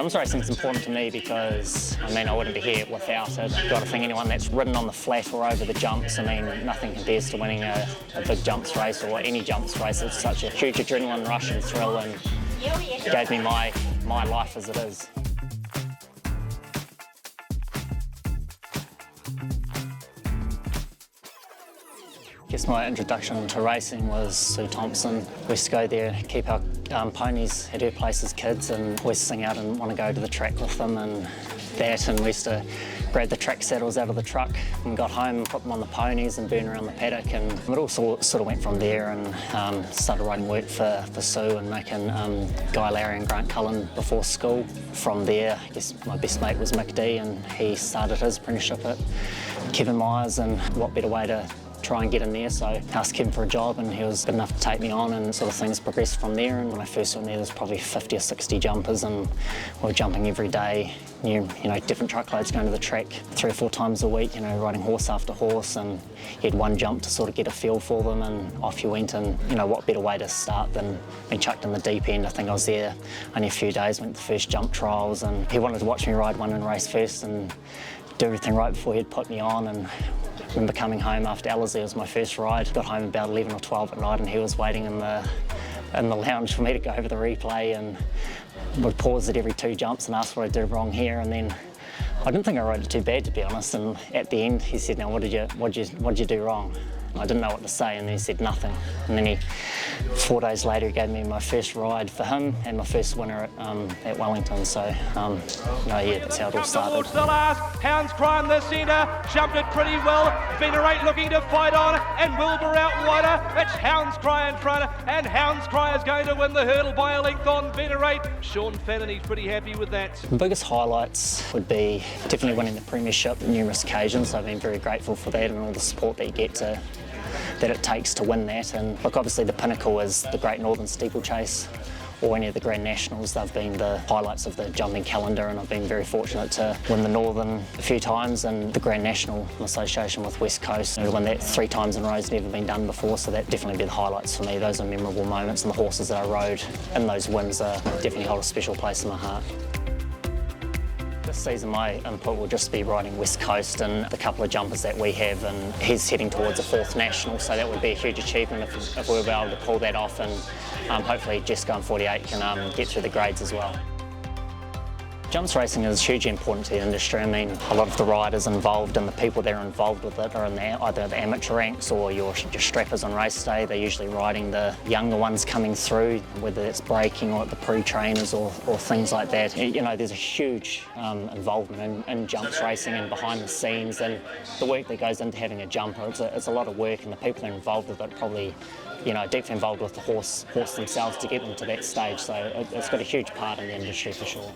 Jumps racing is important to me because, I wouldn't be here without it. I've got to think anyone that's ridden on the flat or over the jumps, nothing compares to winning a big jumps race or any jumps race. It's such a huge adrenaline rush and thrill, and gave me my life as it is. I guess my introduction to racing was Sue Thompson. We used to go there, keep our ponies at her place as kids, and we used to sing out and want to go to the track with them and that, and we used to grab the track saddles out of the truck and got home and put them on the ponies and burn around the paddock, and it all sort of went from there, and started writing work for Sue and making Guy Larry and Grant Cullen before school. From there, I guess my best mate was Mick D, and he started his apprenticeship at Kevin Myers, and what better way to try and get in there, so I asked him for a job and he was good enough to take me on, and sort of things progressed from there. And when I first went there, there's probably 50 or 60 jumpers, and we were jumping every day, different truckloads going to the track 3 or 4 times a week, riding horse after horse, and you had one jump to sort of get a feel for them, and off you went. And what better way to start than being chucked in the deep end. I think I was there only a few days, went to the first jump trials, and he wanted to watch me ride one and race first and do everything right before he'd put me on. And I remember coming home after elusive, it was my first ride. Got home about 11 or 12 at night, and he was waiting in the lounge for me to go over the replay, and would pause at every 2 jumps and ask what I did wrong here. And then I didn't think I rode it too bad, to be honest. And at the end, he said, "Now, what did you do wrong?" And I didn't know what to say, and then he said nothing. And then 4 days later, he gave me my first ride for him and my first winner at Wellington. So, that's how it all started. To the last, Hounds Cry in the centre, jumped it pretty well. Venerate looking to fight on, and Wilbur out wider. It's Hounds Cry in front, and Hounds Cry is going to win the hurdle by a length on Venerate. Shaun Fannin, he's pretty happy with that. The biggest highlights would be definitely winning the premiership on numerous occasions. I've been very grateful for that and all the support that you get that it takes to win that. And look, obviously the pinnacle is the Great Northern Steeplechase or any of the Grand Nationals. They've been the highlights of the jumping calendar, and I've been very fortunate to win the Northern a few times, and the Grand National in association with West Coast. To win that 3 times in a row has never been done before, so that definitely be the highlights for me. Those are memorable moments, and the horses that I rode in those wins definitely hold a special place in my heart. This season my input will just be riding West Coast and the couple of jumpers that we have, and he's heading towards a 4th national, so that would be a huge achievement if we were able to pull that off, and hopefully Jessica and 48 can get through the grades as well. Jumps racing is hugely important to the industry. A lot of the riders involved and the people that are involved with it are in either the amateur ranks or your strappers on race day. They're usually riding the younger ones coming through, whether it's braking or the pre-trainers or things like that. There's a huge involvement in jumps racing and behind the scenes, and the work that goes into having a jumper. It's a lot of work, and the people that are involved with it probably deeply involved with the horse themselves to get them to that stage. So it's got a huge part in the industry for sure.